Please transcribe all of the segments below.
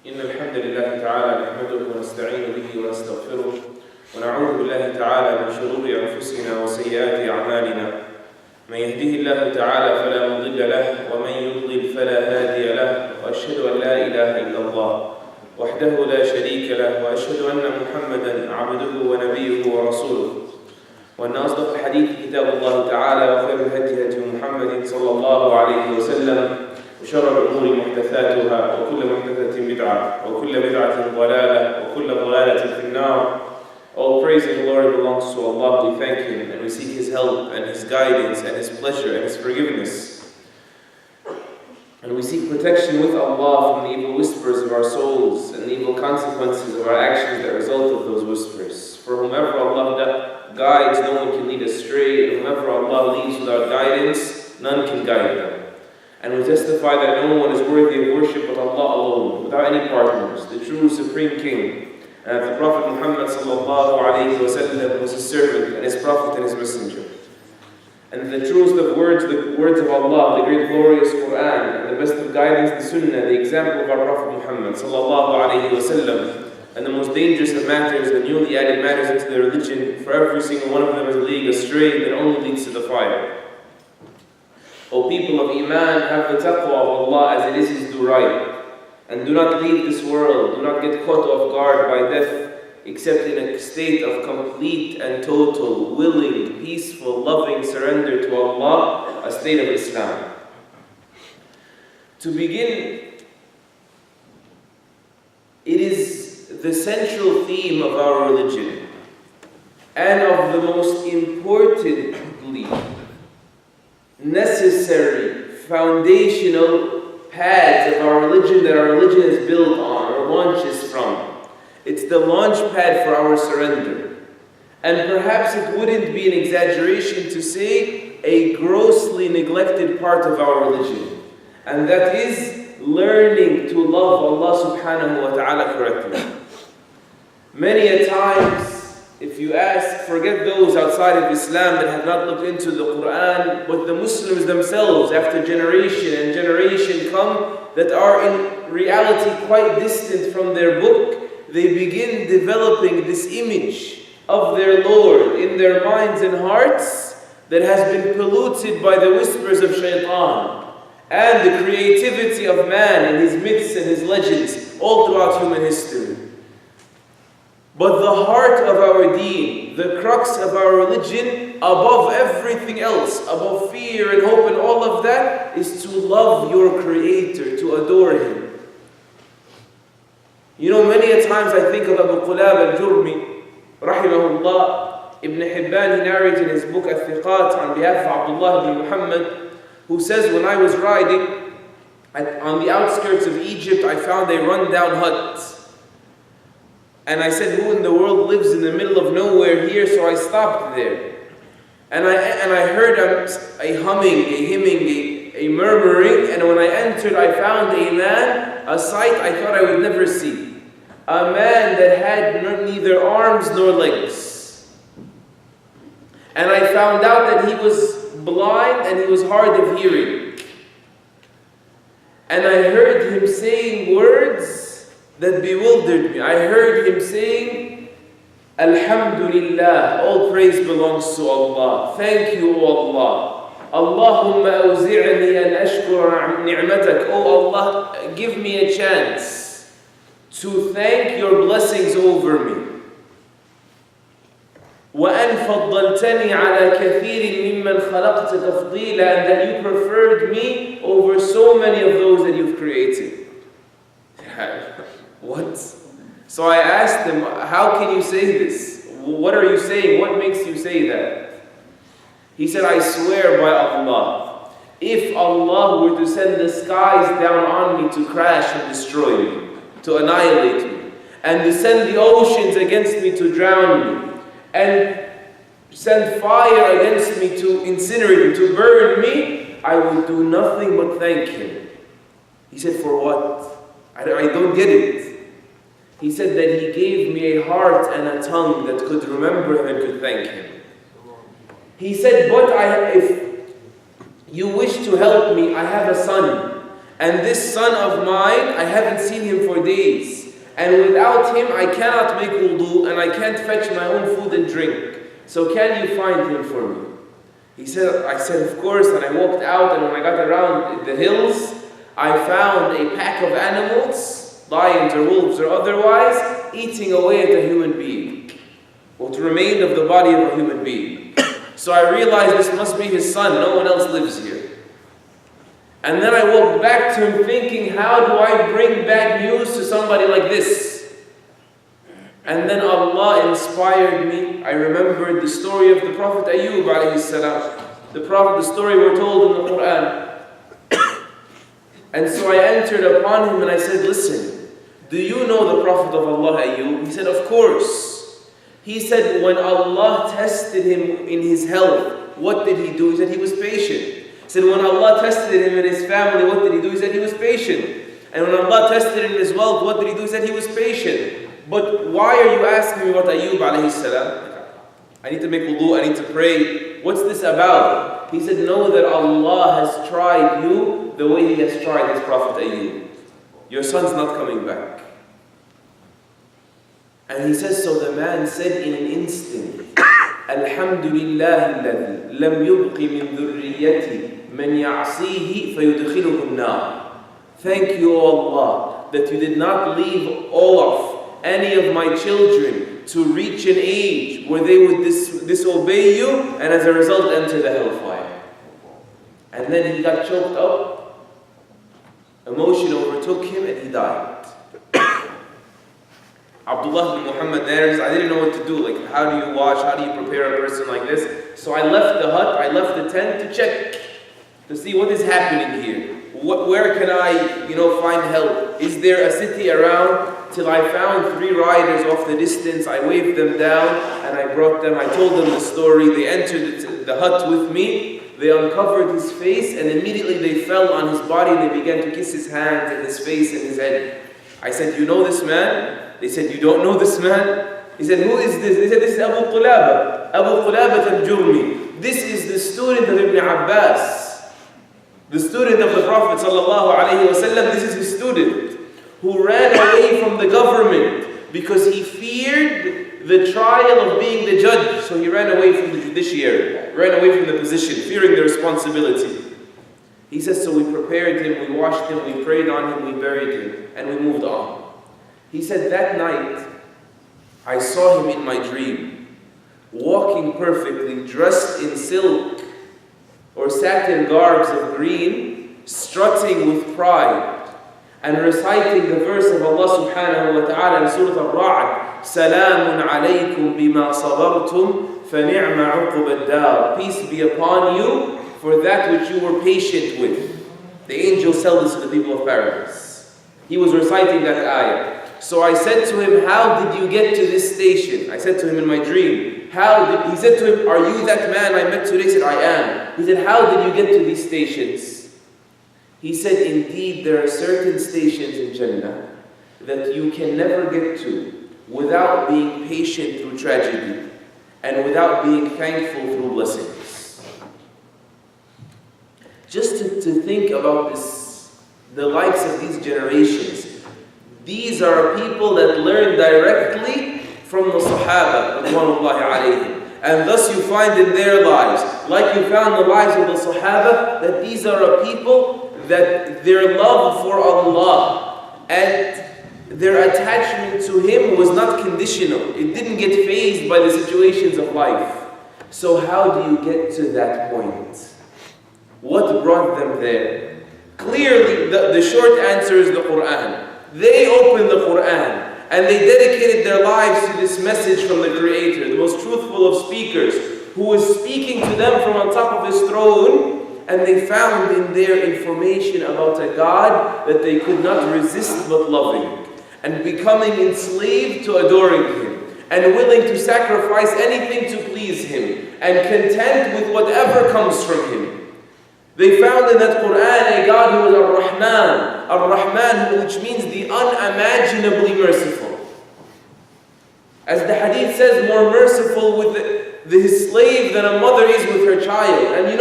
إن الحمد لله تعالى نحمده ونستعين به ونستغفره ونعوذ بالله تعالى من شرور أنفسنا وسيئات أعمالنا. من يهده الله تعالى فلا مضل له ومن يضلل فلا هادي له، وأشهد أن لا إله إلا الله وحده لا شريك له، وأشهد أن محمدا عبده ونبيه ورسوله، وأن أصدق الحديث كتاب الله تعالى، وخير الهدي هدي محمد صلى الله عليه وسلم، وشر الأمور محدثاتها، وكل محدثة بدعة، وكل بدعة ضلالة، وكل ضلالة في النار. All praise and glory belongs to Allah. We thank Him and we seek His help and His guidance and His pleasure and His forgiveness. And we seek protection with Allah from the evil whispers of our souls and the evil consequences of our actions that result of those whispers. For whomever Allah guides, no one can lead astray, and whomever Allah leads without guidance, none can guide them. And we testify that no one is worthy of worship but Allah alone, without any partners, the true Supreme King, and that the Prophet Mohammad sallallahu alayhi wa sallam was His servant and His Prophet and His Messenger. And the truest of words, the words of Allah, the great glorious Quran, and the best of guidance, the Sunnah, the example of our Prophet Muhammad sallallahu alayhi wa sallam, and the most dangerous of matters, the newly added matters into the religion, for every single one of them is a league astray that only leads to the fire. O people of Iman, have the taqwa of Allah as it is His do right. And do not leave this world, do not get caught off guard by death, except in a state of complete and total, willing, peaceful, loving surrender to Allah, a state of Islam. To begin, it is the central theme of our religion, and of the most importantly necessary, foundational pads of our religion that our religion is built on or launches from. It's the launch pad for our surrender. And perhaps it wouldn't be an exaggeration to say a grossly neglected part of our religion. And that is learning to love Allah subhanahu wa ta'ala correctly. Many a times, if you ask, forget those outside of Islam that have not looked into the Quran, but the Muslims themselves, after generation and generation come, that are in reality quite distant from their book, they begin developing this image of their Lord in their minds and hearts that has been polluted by the whispers of shaitan and the creativity of man and his myths and his legends all throughout human history. But the heart of our deen, the crux of our religion, above everything else, above fear and hope and all of that, is to love your Creator, to adore Him. You know, many a times I think of Abu Qulab al-Jurmi, rahimahullah. Ibn Hibban, he narrates in his book Al-Thiqat on behalf of Abdullah ibn Muhammad, who says, when I was riding on the outskirts of Egypt, I found a run-down hut. And I said, who in the world lives in the middle of nowhere here? So I stopped there. And I heard a humming, a hymning, a murmuring. And when I entered, I found a man, a sight I thought I would never see. A man that had neither arms nor legs. And I found out that he was blind and he was hard of hearing. And I heard him saying words that bewildered me. I heard him saying, Alhamdulillah, all praise belongs to Allah. Thank you, O Allah. Allahumma awzi'ni an ashkura ni'matak. Oh Allah, give me a chance to thank your blessings over me. وَأَنْ فَضَّلْتَنِي عَلَى كَثِيرٍ مِّمَّنْ خَلَقْتَ تَفْضِيلًا, and that you preferred me over so many of those that you've created. What? So I asked him, how can you say this? What are you saying? What makes you say that? He said, I swear by Allah, if Allah were to send the skies down on me to crash and destroy me, to annihilate me, and to send the oceans against me to drown me, and send fire against me to incinerate me, to burn me, I would do nothing but thank Him. He said, for what? I don't get it. He said that He gave me a heart and a tongue that could remember Him and could thank Him. He said, but if you wish to help me, I have a son. And this son of mine, I haven't seen him for days. And without him, I cannot make wudu, and I can't fetch my own food and drink. So can you find him for me? I said, of course, and I walked out, and when I got around the hills, I found a pack of animals, lions or wolves or otherwise, eating away at a human being, what remained of the body of a human being. So I realized this must be his son, no one else lives here. And then I walked back to him thinking, how do I bring bad news to somebody like this? And then Allah inspired me. I remembered the story of the Prophet Ayyub alayhi salam. The story we're told in the Quran. And so I entered upon him and I said, listen, do you know the Prophet of Allah Ayyub? He said, of course. He said, when Allah tested him in his health, what did he do? He said he was patient. He said, when Allah tested him in his family, what did he do? He said he was patient. And when Allah tested him in his wealth, what did he do? He said he was patient. But why are you asking me about Ayyub alayhi salam? I need to make wudu, I need to pray. What's this about? He said, know that Allah has tried you the way He has tried His Prophet Ayyub. Your son's not coming back. And he says, so the man said in an instant, Alhamdulillah alladhi lam yubqi min dhurriyyati man ya'sihi fayudkhiluhu an-nar. Thank you, O Allah, that you did not leave off any of my children to reach an age where they would disobey you and as a result enter the hellfire. And then he got choked up, emotion overtook him and he died. Abdullah bin Mohammad narrates, I didn't know what to do, like how do you wash, how do you prepare a person like this? So I left the hut, I left the tent to check, to see what is happening here. Where can I, find help? Is there a city around? Till I found 3 riders off the distance. I waved them down and I brought them. I told them the story. They entered the hut with me. They uncovered his face and immediately they fell on his body and they began to kiss his hands and his face and his head. I said, you know this man? They said, you don't know this man? He said, who is this? They said, this is Abu Qulaba. Abu Qulaba al-Jurmi. This is the student of Ibn Abbas. The student of the Prophet ﷺ, this is his student, who ran away from the government because he feared the trial of being the judge. So he ran away from the judiciary, ran away from the position, fearing the responsibility. He says, so we prepared him, we washed him, we prayed on him, we buried him, and we moved on. He said, that night, I saw him in my dream, walking perfectly, dressed in silk, or satin garbs of green, strutting with pride, and reciting the verse of Allah subhanahu wa ta'ala in Surah Al-Ra'd, Salamun alaykum bima sabartum, fa ni'ma 'uqba ad-dar. Peace be upon you for that which you were patient with. The angels tell this to the people of paradise. He was reciting that ayah. So I said to him, how did you get to this station? I said to him in my dream, he said to him, are you that man I met today? He said, I am. He said, how did you get to these stations? He said, indeed, there are certain stations in Jannah that you can never get to without being patient through tragedy and without being thankful through blessings. Just to think about this, the likes of these generations. These are people that learn directly from the Sahaba, radwanullahi alayhim. And thus you find in their lives, like you found the lives of the Sahaba, that these are a people that their love for Allah and their attachment to Him was not conditional. It didn't get phased by the situations of life. So how do you get to that point? What brought them there? Clearly, the short answer is the Quran. They opened the Quran and they dedicated their lives to this message from the Creator, the most truthful of speakers, who was speaking to them from on top of His throne, and they found in there information about a God that they could not resist but loving, and becoming enslaved to adoring Him, and willing to sacrifice anything to please Him, and content with whatever comes from Him. They found in that Quran a God who is Ar-Rahman, which means the unimaginably merciful. As the hadith says, more merciful with his slave than a mother is with her child. And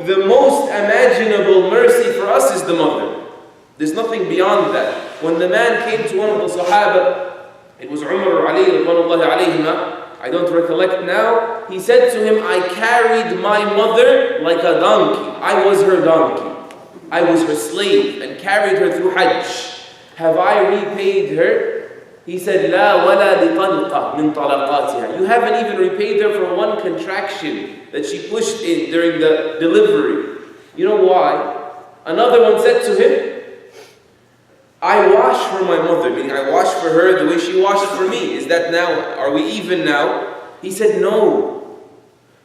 the most imaginable mercy for us is the mother. There's nothing beyond that. When the man came to one of the Sahaba, it was Umar or Ali, I don't recollect now, he said to him, I carried my mother like a donkey. I was her donkey. I was her slave and carried her through Hajj. Have I repaid her? He said, لا ولا لطلقة من طلقاتها. You haven't even repaid her for one contraction that she pushed in during the delivery. You know why? Another one said to him, I wash for my mother, meaning I wash for her the way she washed for me. Is that now, are we even now? He said, no.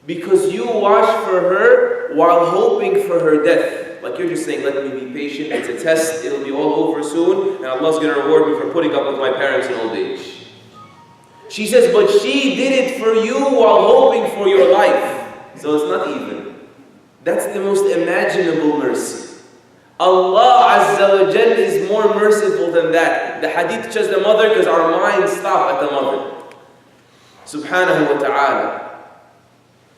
Because you wash for her while hoping for her death. Like you're just saying, let me be patient, it's a test, it'll be all over soon, and Allah's going to reward me for putting up with my parents in old age. She says, but she did it for you while hoping for your life. So it's not even. That's the most imaginable mercy. Allah Azza wa Jal is more merciful than that. The hadith says the mother because our minds stop at the mother. Subhanahu wa ta'ala.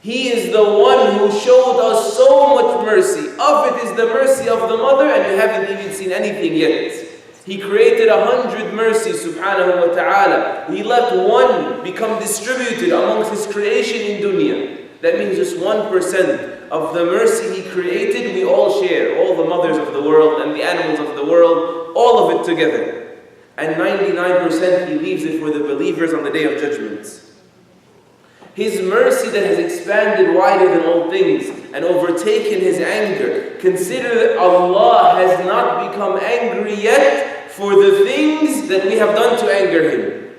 He is the one who showed us so much mercy. Of it is the mercy of the mother, and you haven't even seen anything yet. He created 100 mercies, subhanahu wa ta'ala. He let one become distributed amongst His creation in dunya. That means just 1% of the mercy He created, we all share. All the mothers of the world and the animals of the world, all of it together. And 99% He leaves it for the believers on the Day of Judgment. His mercy that has expanded wider than all things and overtaken His anger. Consider that Allah has not become angry yet for the things that we have done to anger Him.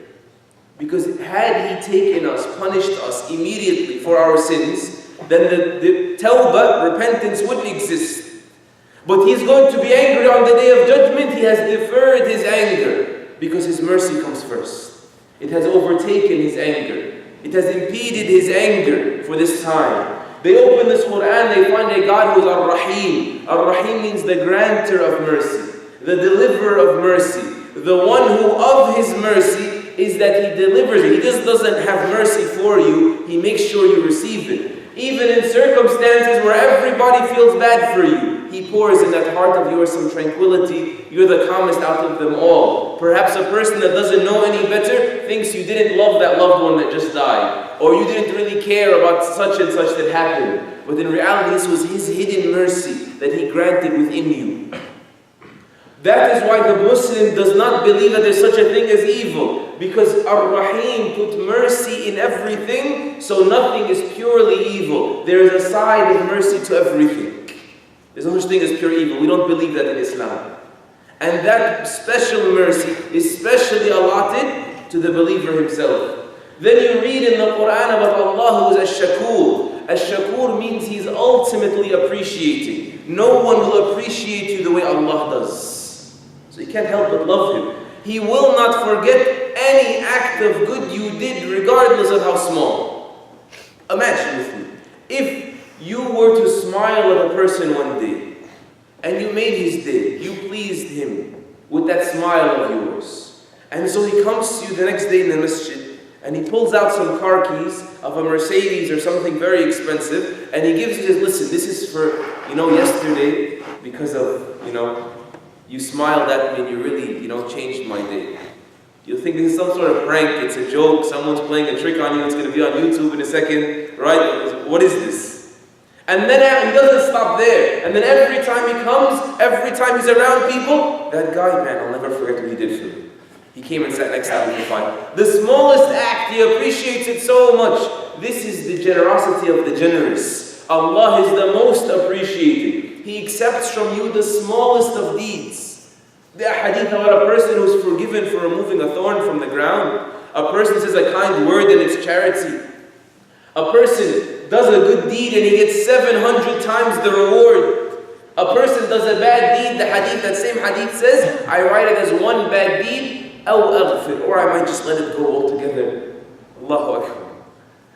Because had He taken us, punished us immediately for our sins, then the tawbah, repentance, wouldn't exist. But He's going to be angry on the Day of Judgment. He has deferred His anger because His mercy comes first. It has overtaken His anger. It has impeded His anger for this time. They open this Quran, they find a God who is Ar-Rahim. Ar-Rahim means the granter of mercy, the deliverer of mercy, the one who of His mercy is that He delivers it. He just doesn't have mercy for you, He makes sure you receive it. Even in circumstances where everybody feels bad for you, He pours in that heart of yours some tranquility. You're the calmest out of them all. Perhaps a person that doesn't know any better thinks you didn't love that loved one that just died, or you didn't really care about such and such that happened. But in reality, this was His hidden mercy that He granted within you. That is why the Muslim does not believe that there's such a thing as evil. Because Ar-Rahim put mercy in everything, so nothing is purely evil. There is a side of mercy to everything. There's no such thing as pure evil. We don't believe that in Islam. And that special mercy is specially allotted to the believer himself. Then you read in the Quran about Allah who is Ash-Shakur. Ash-Shakur means He's ultimately appreciating. No one will appreciate you the way Allah does. So you can't help but love Him. He will not forget any act of good you did, regardless of how small. Imagine with me, if you were to smile at a person one day, and you made his day, you pleased him with that smile of yours. And so he comes to you the next day in the masjid, and he pulls out some car keys of a Mercedes or something very expensive, and he gives you, listen, this is for, yesterday, because of, you smiled at me and you really, changed my day. You'll think this is some sort of prank, it's a joke, someone's playing a trick on you, it's going to be on YouTube in a second, right? What is this? And then he doesn't stop there. And then every time he comes, every time he's around people, that guy, man, I'll never forget what he did for me. He came and sat next to me for fun. The smallest act, he appreciates it so much. This is the generosity of the generous. Allah is the most appreciating. He accepts from you the smallest of deeds. The hadith about a person who's forgiven for removing a thorn from the ground. A person says a kind word and it's charity. A person does a good deed and he gets 700 times the reward. A person does a bad deed, that same hadith says, I write it as one bad deed, or I might just let it go altogether. Allahu Akbar.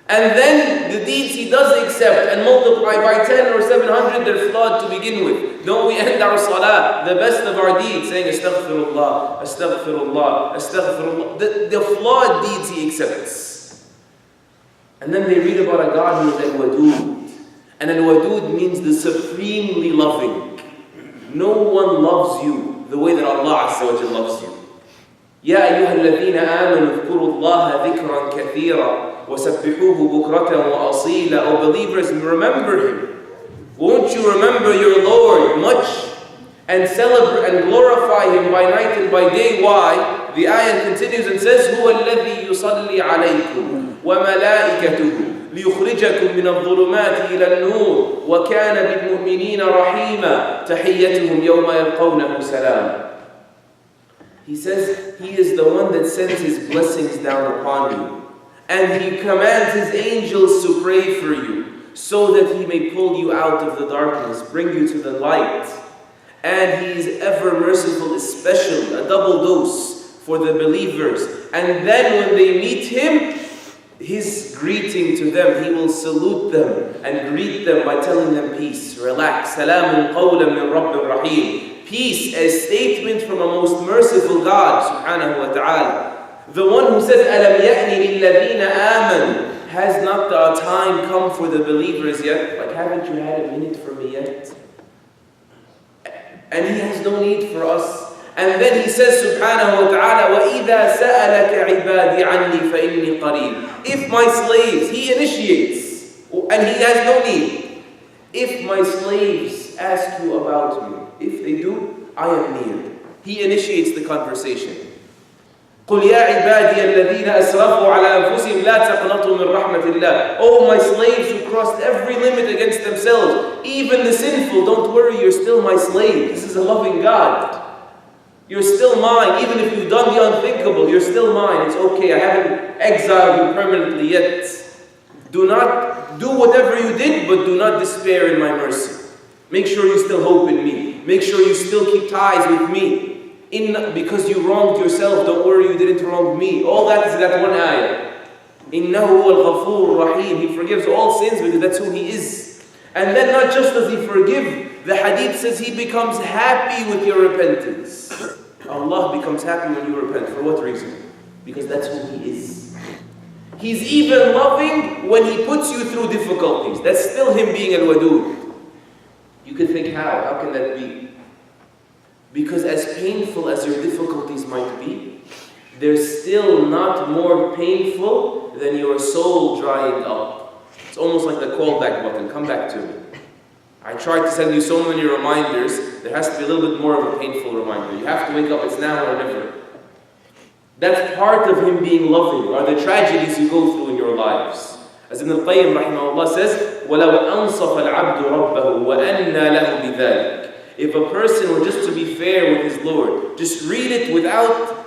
And then the deeds he does accept and multiply by 10 or 700, they're flawed to begin with. Don't we end our salah, the best of our deeds, saying astaghfirullah, astaghfirullah, astaghfirullah. The flawed deeds he accepts. And then they read about a God who is al-Wadud. And al-Wadud means the supremely loving. No one loves you the way that Allah Azza wa Jalla loves you. يَا أَيُّهَا الَّذِينَ آمَنُوا اذْكُرُوا اللَّهَ ذِكْرًا كَثِيرًا وَسَبِّحُوهُ بُكْرَةً وَأَصِيلًا. O believers, remember Him. Won't you remember your Lord much and celebrate and glorify Him by night and by day? Why? The ayah continues and says, هُوَ الَّذِي يُصَلِّي عَلَيْكُمْ وَمَلَائِكَتُهُ لِيُخْرِجَكُمْ مِنَ الظُّلُمَاتِ إِلَى النُّورِ وَكَانَ بِالْمُؤْمِنِينَ رَحِيمًا تَحِيَّتُهُمْ يَوْمَ يَلْقَوْنَهُ سَلَامٌ. He says He is the one that sends His blessings down upon you, and He commands His angels to pray for you, so that He may pull you out of the darkness, bring you to the light. And He is ever merciful, especially a double dose for the believers. And then when they meet Him, His greeting to them, He will salute them and greet them by telling them peace, relax. Salamun qawlan min Rabbir Rahim. Peace, a statement from a most merciful God, subhanahu wa ta'ala. The one who says, أَلَمْ يَأْنِ لِلَّذِينَ آمَنُوا. Has not the time come for the believers yet? Like, haven't you had a minute for me yet? And He has no need for us. And then He says, subhanahu wa ta'ala, وَإِذَا سَأَلَكَ عِبَادِي عَنِّي فَإِنِّي قَرِيبٌ. If my slaves, He initiates, and He has no need. If my slaves ask you about me, if they do, I am near. He initiates the conversation. قُلْ يَا عِبَادِيَ الَّذِينَ أَسْرَفُوا عَلَى أَنفُسِهِمْ لَا تَقْنَطُوا مِنْ رَحْمَةِ اللَّهِ. Oh, my slaves who crossed every limit against themselves, even the sinful, don't worry, you're still my slave. This is a loving God. You're still mine. Even if you've done the unthinkable, you're still mine. It's okay. I haven't exiled you permanently yet. Do not do whatever you did, but do not despair in my mercy. Make sure you still hope in me. Make sure you still keep ties with me. Because you wronged yourself, don't worry, you didn't wrong me. All that is that one ayah. إِنَّهُ هُوَ الْغَفُورُ الرَّحِيمُ. He forgives all sins because that's who He is. And then not just does He forgive, the hadith says He becomes happy with your repentance. Allah becomes happy when you repent. For what reason? Because that's who He is. He's even loving when He puts you through difficulties. That's still Him being al-Wadud. You can think, how can that be? Because as painful as your difficulties might be, they're still not more painful than your soul drying up. It's almost like the callback button. Come back to me. I tried to send you so many reminders. There has to be a little bit more of a painful reminder. You have to wake up. It's now or never. That's part of Him being loving, are the tragedies you go through in your lives. As Ibn al-Qayyim rahimahullah says, وَلَوْ أَنصَفَ الْعَبْدُ رَبَّهُ وَأَنَّى لَهُ بِذَلِكَ. If a person were just to be fair with his Lord, just read it without,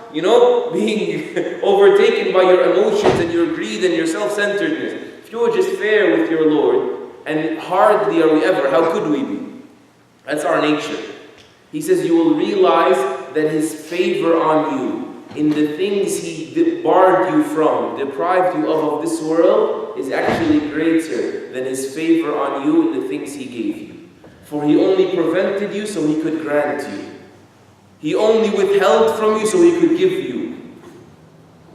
being overtaken by your emotions and your greed and your self-centeredness. If you were just fair with your Lord, and hardly are we ever, how could we be? That's our nature. He says you will realize that His favor on you in the things He barred you from, deprived you of this world, is actually greater than His favor on you in the things He gave you. For He only prevented you so He could grant you. He only withheld from you so He could give you.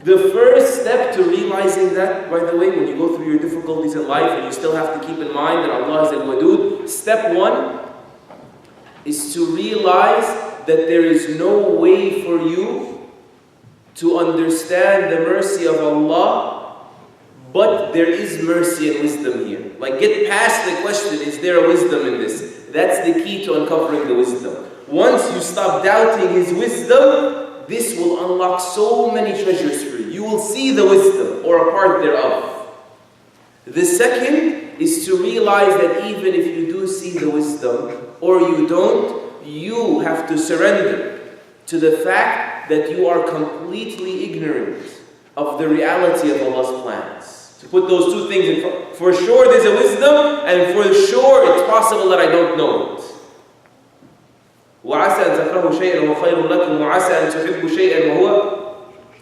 The first step to realizing that, by the way, when you go through your difficulties in life and you still have to keep in mind that Allah is al-Wadud, step one is to realize that there is no way for you to understand the mercy of Allah, but there is mercy and wisdom here. Like, get past the question, is there a wisdom in this? That's the key to uncovering the wisdom. Once you stop doubting His wisdom, this will unlock so many treasures for you. You will see the wisdom, or a part thereof. The second is to realize that even if you do see the wisdom, or you don't, you have to surrender to the fact that you are completely ignorant of the reality of Allah's plans. To put those two things in front. For sure there's a wisdom, and for sure it's possible that I don't know it. وَعَسَى أَن تَكْرَهُوا شَيْئًا وَخَيْرٌ لَكُمْ وَعَسَى أَن تُحِبُّوا شَيْئًا وَهُوَ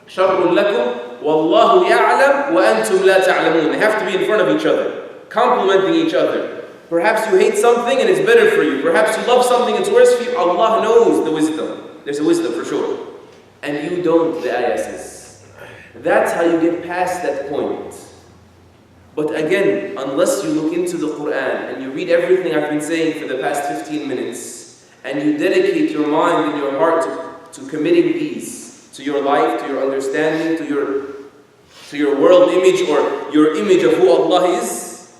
شَرٌّ لَكُمْ وَاللَّهُ يَعْلَمُ وَأَنْتُمْ لَا تَعْلَمُونَ. They have to be in front of each other, complementing each other. Perhaps you hate something and it's better for you. Perhaps you love something and it's worse for you. Allah knows the wisdom. There's a wisdom for sure. And you don't, the ayah says. That's how you get past that point. But again, unless you look into the Quran and you read everything I've been saying for the past 15 minutes, and you dedicate your mind and your heart to committing these to your life, to your understanding, to your world image or your image of who Allah is,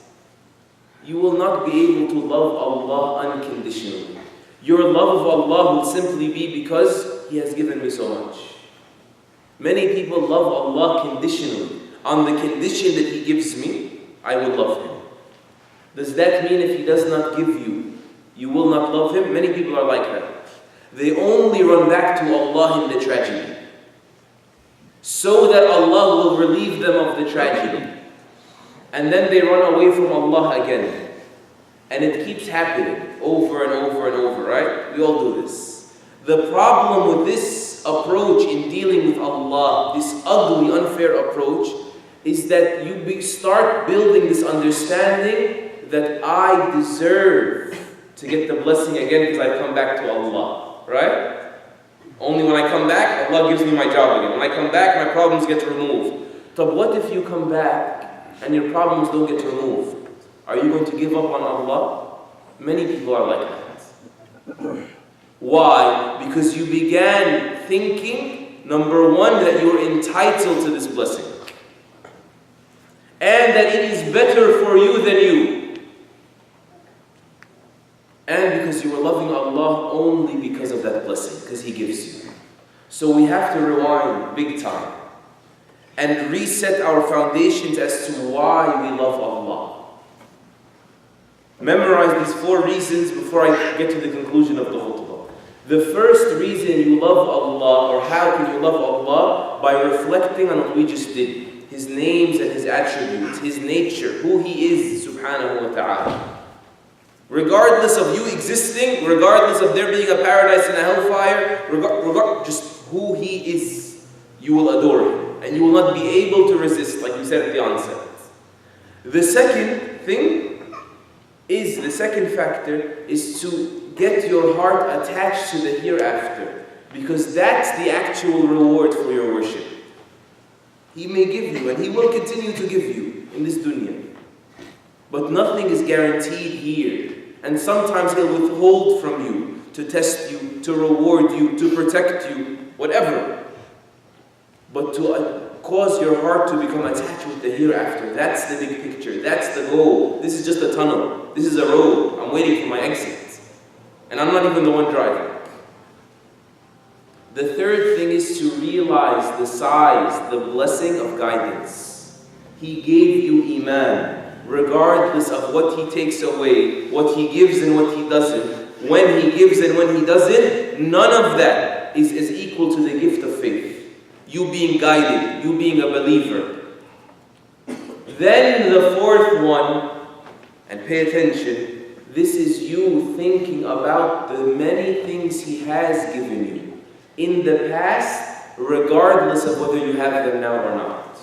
you will not be able to love Allah unconditionally. Your love of Allah will simply be because He has given me so much. Many people love Allah conditionally. On the condition that He gives me, I will love Him. Does that mean if He does not give you, you will not love Him? Many people are like that. They only run back to Allah in the tragedy, so that Allah will relieve them of the tragedy. And then they run away from Allah again. And it keeps happening over and over and over, right? We all do this. The problem with this approach in dealing with Allah, this ugly, unfair approach, is that you start building this understanding that I deserve to get the blessing again because I come back to Allah, right? Only when I come back, Allah gives me my job again. When I come back, my problems get removed. But what if you come back and your problems don't get removed? Are you going to give up on Allah? Many people are like that. Why? Because you began thinking, number one, that you are entitled to this blessing. And that it is better for you than you. And because you are loving Allah only because of that blessing, because He gives you. So we have to rewind big time and reset our foundations as to why we love Allah. Memorize these 4 reasons before I get to the conclusion of the khutbah. The first reason you love Allah, or how can you love Allah? By reflecting on what we just did. His names and His attributes, His nature, who He is, subhanahu wa ta'ala. Regardless of you existing, regardless of there being a paradise and a hellfire, just who He is, you will adore Him. And you will not be able to resist, like we said at the onset. The second factor is to get your heart attached to the hereafter, because that's the actual reward for your worship. He may give you, and He will continue to give you in this dunya. But nothing is guaranteed here. And sometimes He'll withhold from you to test you, to reward you, to protect you, whatever. But to cause your heart to become attached with the hereafter, that's the big picture, that's the goal. This is just a tunnel, this is a road, I'm waiting for my exit. And I'm not even the one driving. The third thing is to realize the size, the blessing of guidance. He gave you Iman, regardless of what He takes away, what He gives and what He doesn't. When He gives and when He doesn't, none of that is equal to the gift of faith. You being guided, you being a believer. Then the fourth one, and pay attention, this is you thinking about the many things He has given you in the past, regardless of whether you have them now or not.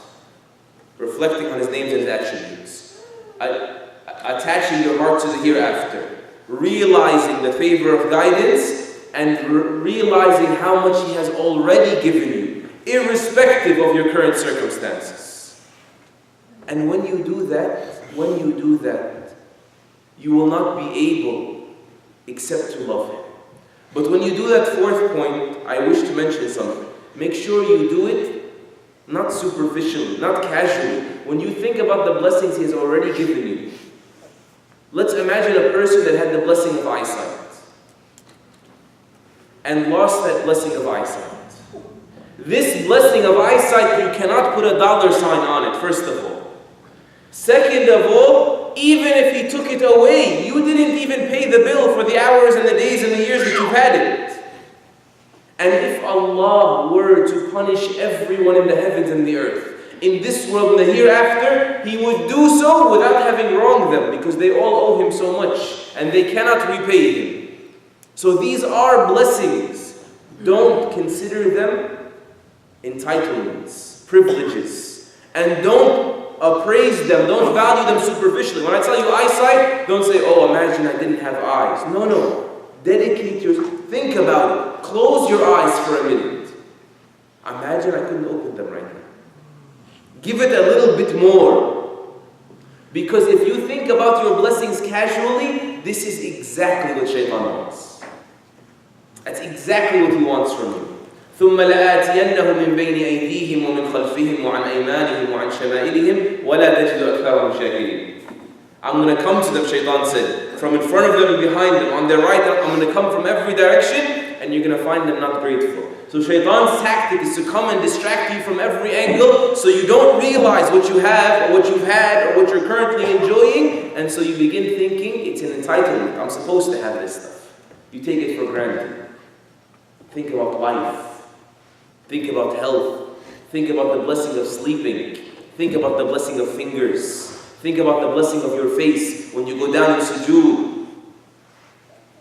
Reflecting on His names and His attributes. Attaching your heart to the hereafter. Realizing the favor of guidance and realizing how much He has already given you, irrespective of your current circumstances. And when you do that, you will not be able except to love Him. But when you do that fourth point, I wish to mention something. Make sure you do it not superficially, not casually. When you think about the blessings He has already given you, let's imagine a person that had the blessing of eyesight and lost that blessing of eyesight. This blessing of eyesight, you cannot put a dollar sign on it, first of all. Second of all, even if He took it away, you didn't even pay the bill for the hours and the days and the years that you've had it. And if Allah were to punish everyone in the heavens and the earth, in this world and the hereafter, He would do so without having wronged them, because they all owe Him so much, and they cannot repay Him. So these are blessings. Don't consider them entitlements, privileges, and don't appraise them, don't value them superficially. When I tell you eyesight, don't say, oh, imagine I didn't have eyes. No. Think about it. Close your eyes for a minute. Imagine I couldn't open them right now. Give it a little bit more. Because if you think about your blessings casually, this is exactly what shaitan wants. That's exactly what he wants from you. ثم لآتينهم من بين أيديهم ومن خلفهم وعن أيمانهم وعن شمائلهم ولا تجد أكثرهم شاكرين. I'm going to come to them, Shaitan said, from in front of them and behind them, on their right, I'm going to come from every direction, and you're going to find them not grateful. So Shaitan's tactic is to come and distract you from every angle, so you don't realize what you have, or what you've had, or what you're currently enjoying, and so you begin thinking it's an entitlement. I'm supposed to have this stuff. You take it for granted. Think about life. Think about health. Think about the blessing of sleeping. Think about the blessing of fingers. Think about the blessing of your face when you go down in sujood.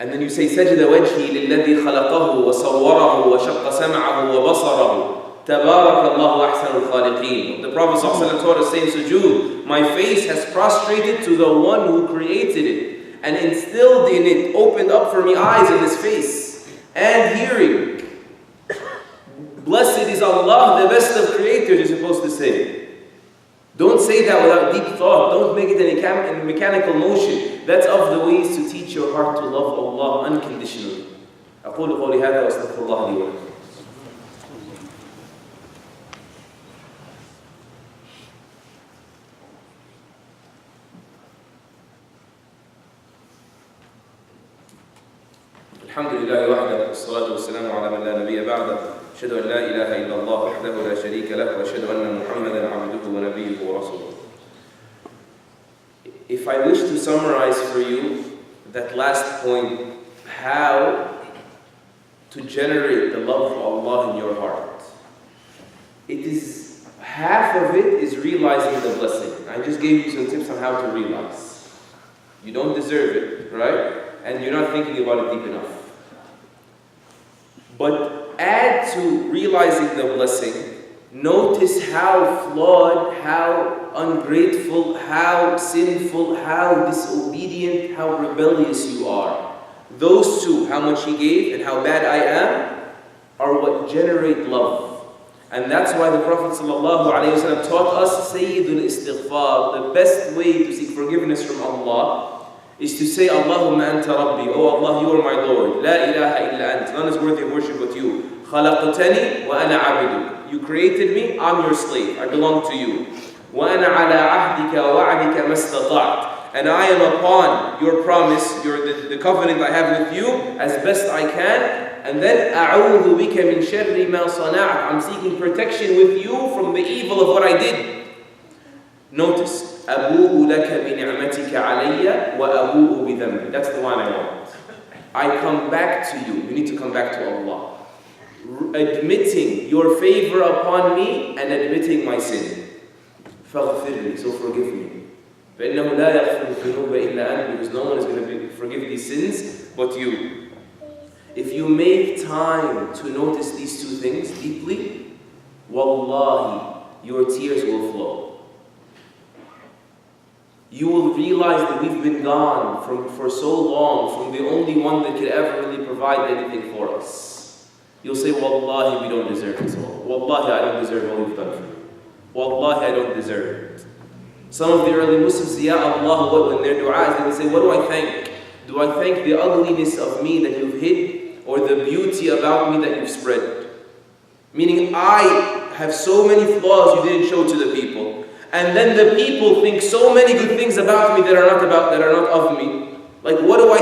And then you say, سَجْدَ وَجْهِي لِلَّذِي خَلَقَهُ وَصَوَّرَهُ وَشَقَّ سَمْعَهُ وَبَصَرَهُ تَبَارَكَ اللَّهُ أَحْسَنُ الْخَالِقِينَ. The Prophet ﷺ taught us, saying sujood, my face has prostrated to the one who created it and instilled in it, opened up for me eyes in this face and hearing. Blessed is Allah, the best of creators, you're supposed to say. Don't say that without deep thought. Don't make it in a mechanical motion. That's of the ways to teach your heart to love Allah unconditionally. أقول قولي هذا وأستغفر الله لي ولكم. الحمد لله وحده والصلاة والسلام على من لا نبي بعده. أشهد أن لا إله إلا الله وحده لا شريك له وأشهد أن محمدا عبده ونبيه ورسوله. If I wish to summarize for you that last point, how to generate the love of Allah in your heart, it is half of it is realizing the blessing. I just gave you some tips on how to realize. You don't deserve it, right? And you're not thinking about it deep enough. But add to realizing the blessing, notice how flawed, how ungrateful, how sinful, how disobedient, how rebellious you are. Those two, how much He gave and how bad I am, are what generate love. And that's why the Prophet ﷺ taught us Sayyidul Istighfar, the best way to seek forgiveness from Allah, is to say, Allahumma anta rabbi, oh Allah, you are my Lord. La ilaha illa ant, none is worthy of worship but you. Khalaqtani wa ana abiduk. You created me, I'm your slave, I belong to you. Wa ana ala ahdika wa wa'dika mastata'at. And I am upon your promise, the covenant I have with you, as best I can. And then, a'udhu bika min sharri ma sana'at. I'm seeking protection with you from the evil of what I did. Notice, أبوء لك بنعمتك علي وأبوء بذنبي. That's the one I want. I come back to you. You need to come back to Allah. Admitting your favor upon me and admitting my sin. فاغفر لي, so forgive me. فإنه لا يغفر الذنوب إلا أنت, because no one is going to forgive these sins but you. If you make time to notice these two things deeply, wallahi, your tears will flow. You will realize that we've been gone for so long from the only one that could ever really provide anything for us. You'll say, wallahi, we don't deserve this all. Wallahi, I don't deserve all you've done for me. Wallahi, I don't deserve it. Some of the early Muslims, Ya Allah, when their du'as, they will say, what do I thank? Do I thank the ugliness of me that you've hid, or the beauty about me that you've spread? Meaning, I have so many flaws you didn't show to the people. And then the people think so many good things about me that are not of me. Like, where do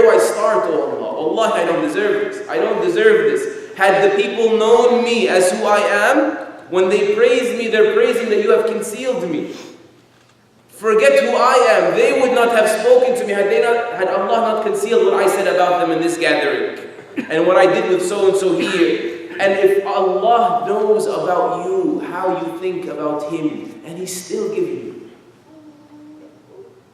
I start, oh Allah? Allah, I don't deserve this. I don't deserve this. Had the people known me as who I am, when they praise me, they're praising that you have concealed me. Forget who I am. They would not have spoken to me had Allah not concealed what I said about them in this gathering. And what I did with so-and-so here. And if Allah knows about you, how you think about Him, and He's still giving you,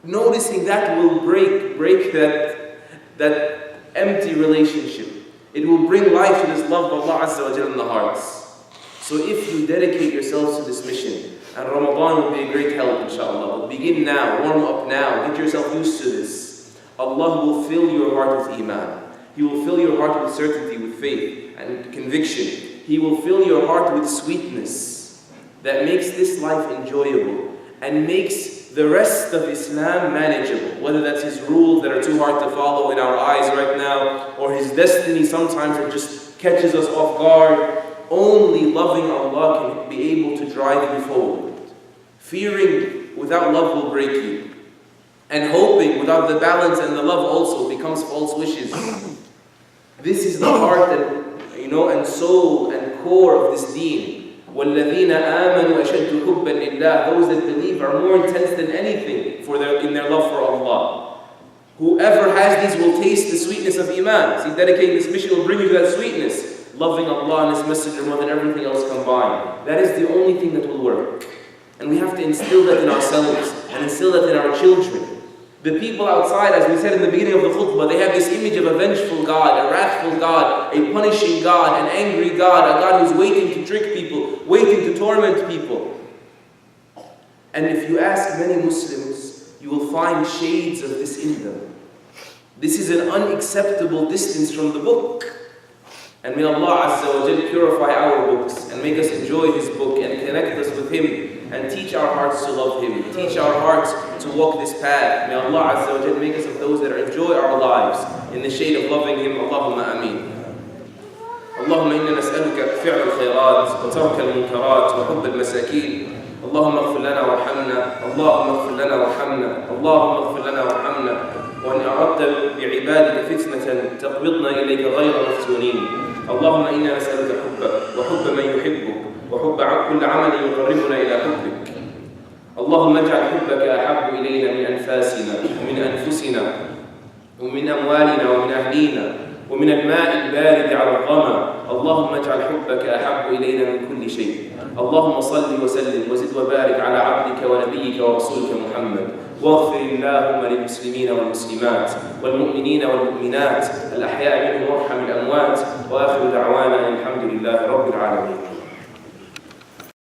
noticing that will break that empty relationship. It will bring life to this love of Allah Azza wa Jalla in the hearts. So if you dedicate yourselves to this mission, and Ramadan will be a great help, inshallah. But begin now, warm up now, get yourself used to this. Allah will fill your heart with iman. He will fill your heart with certainty, with faith and conviction. He will fill your heart with sweetness that makes this life enjoyable and makes the rest of Islam manageable. Whether that's his rules that are too hard to follow in our eyes right now, or his destiny sometimes that just catches us off guard. Only loving Allah can be able to drive you forward. Fearing without love will break you. And hoping without the balance and the love also becomes false wishes. This is the heart and soul and core of this deen. وَالَّذِينَ آمَنُوا أَشَدُّ حُبًّا لِلَّهِ. Those that believe are more intense than anything in their love for Allah. Whoever has these will taste the sweetness of Iman. See, dedicating this mission will bring you to that sweetness. Loving Allah and His Messenger more than everything else combined. That is the only thing that will work. And we have to instill that in ourselves and instill that in our children. The people outside, as we said in the beginning of the khutbah, they have this image of a vengeful God, a wrathful God, a punishing God, an angry God, a God who's waiting to trick people, waiting to torment people. And if you ask many Muslims, you will find shades of this in them. This is an unacceptable distance from the book. And may Allah Azza wa Jal purify our books and make us enjoy His book and connect us with Him and teach our hearts to love Him, teach our hearts to walk this path. May Allah Azza wa Jal make us of those that enjoy our lives in the shade of loving Him. Allahumma ameen. اللهم إنا نسألك فعل الخيرات وترك المنكرات وحب المساكين. اللهم اغفر لنا وارحمنا، اللهم اغفر لنا وارحمنا، اللهم اغفر لنا وارحمنا. وإن أردت بعبادك فتنة تقبضنا إليك غير مفتونين. اللهم إنا نسألك حبك وحب من يحبك وحب كل عمل يقربنا إلى حبك. اللهم اجعل حبك أحب إلينا من أنفاسنا ومن أنفسنا ومن أموالنا ومن أهلينا ومن الماء البارد على الظما. اللهم اجعل حبك أحب إلينا من كل شيء. اللهم صل وسلم وزد وبارك على عبدك ونبيك ورسولك محمد. واغفر اللهم للمسلمين والمسلمات والمؤمنين والمؤمنات الأحياء منهم وارحم الأموات. وآخر دعوانا الحمد لله رب العالمين.